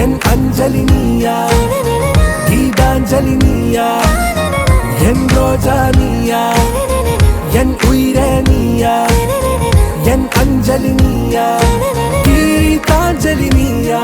என் அஞ்சலி நீயா, கீதாஞ்சலி நீயா, என் ரோஜா நீயா, என் உயிரே நீயா, என் அஞ்சலி நீயா, கீதாஞ்சலி நீயா.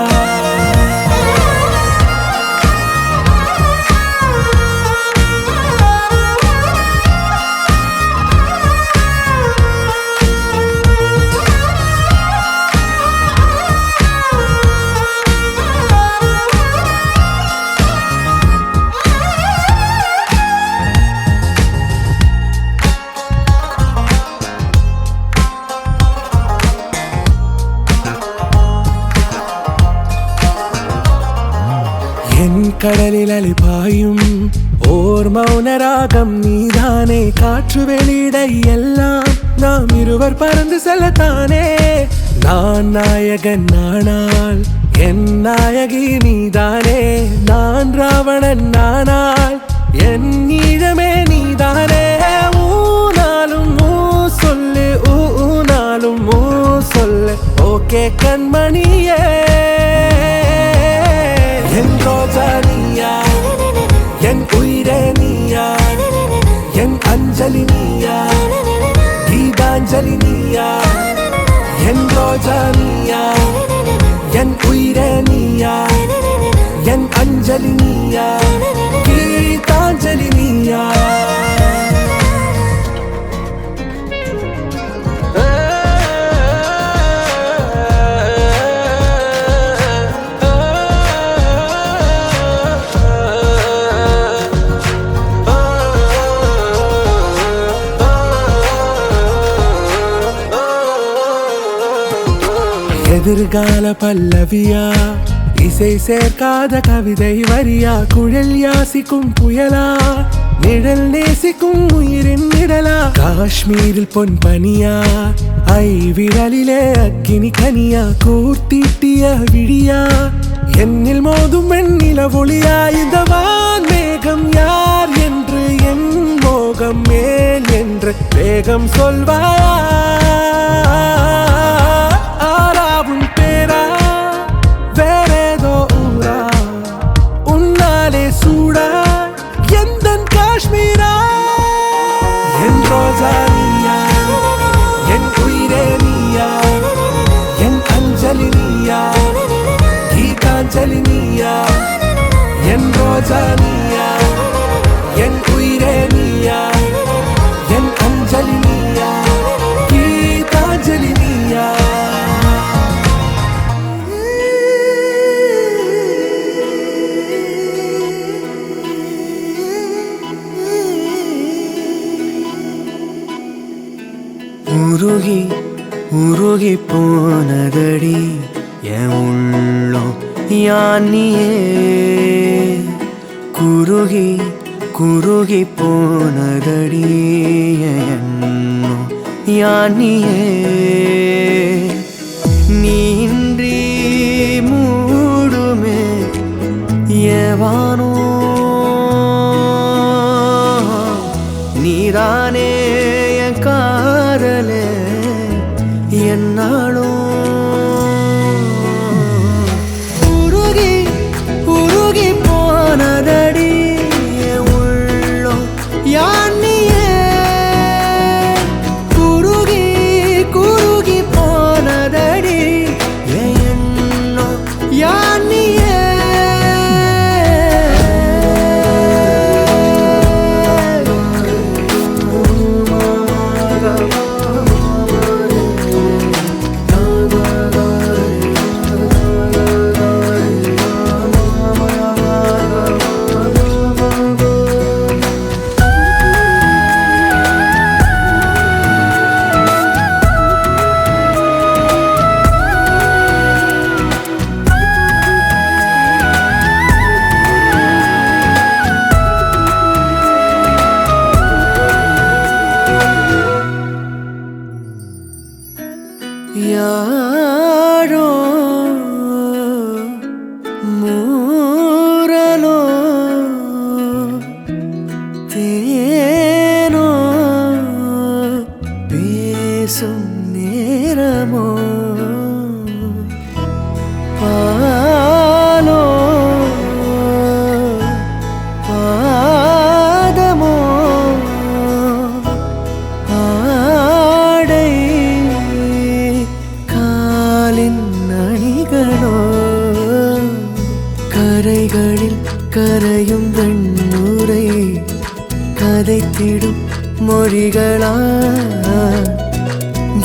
என் கடலில் அலிபாயும் ஓர் மௌனராகம் நீதானே. காற்று வெளியிட எல்லாம் நாம் இருவர் பறந்து செல்லத்தானே. நான் நாயகன் நானால் என் நாயகி நீதானே. நான் ராவணன் நானால் என் ஈழமே நீதானே. ஊனாலும் ஊ சொல்லு, ஊனாலும் ஊ சொல்லு, ஓகே கண்மணியே. என் ரோஜா நீயா, என் உயிரே நீயா, என் அஞ்சலி நீயா, கீதாஞ்சலி நீயா, என் ரோஜா நீயா, என் உயிரே நீயா, என் அஞ்சலி நீயா, கீதாஞ்சலி நீயா. எதிர்கால பல்லவியா, இசை சேர்க்காத கவிதை வரியா, குழல் யாசிக்கும் புயலா, நிழல் நேசிக்கும் உயிரின் நிழலா, காஷ்மீரில் பொன் பனியா, ஐ விரலிலே அக்கினி கனியா, கூர்த்தீட்டிய விழியா, என்னில் மோதும் வெண்ணில ஒளியா. இந்த வான் மேகம் யார் என்று, என் மோகம் மேல் என்று வேகம் சொல்வாயா. என் ரோஜா நீயா, என் உயிரே நீயா, என் அஞ்சலி நீயா, கீதாஞ்சலி நீயா, என் ரோஜா நீயா, என் உயிரே நீயா, என் அஞ்சலி நீயா, கீதாஞ்சலி நீயா. உருகி உருகி போனதடி என் உள்ளம் யானியே. குருகி குருகி போனதடி எண்ணம் யானியே. நீன்றி மூடுமே ஏவானோ, நீதானே என் காதலே என்னாலும். உருகி உருகி போனதடி உள்ளம் யானியே. குருகி குருகி போன விழிகளோ கரைகளில் கரையும் வெண்ணுரை கதைத்திடும் மொழிகளா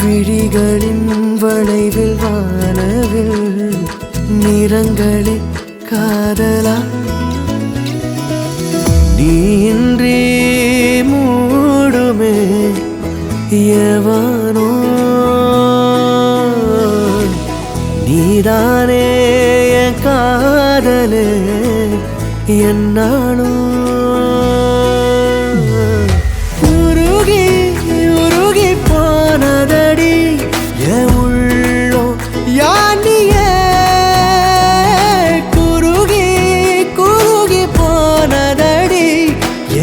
விழிகளின் வளைவில் வானவில் நிறங்களே காதலா நீன்றி மூடுமே எவனோ நீதானே என் காதலே என்னாலும் உருகி உருகி போனதடி என் உள்ளோ யானியே குருகி குருகி போனதடி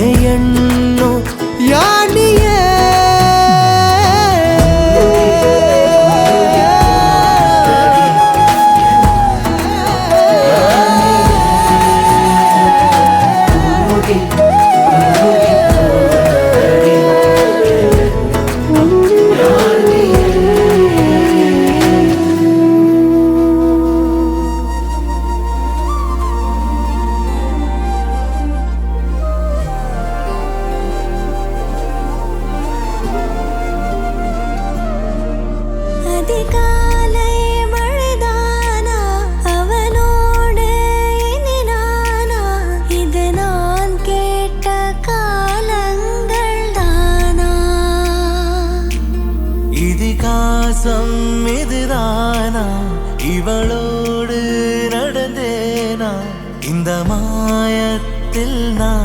என் எண்ணோ யானியே அதிகாலை மழைதானா அவனோடு இனி நானா இது நான் கேட்ட காலங்கள் தானா இதிகாசம் இதுதானா இவளோடு நடந்தேனா இந்த மாயத்தில் நான்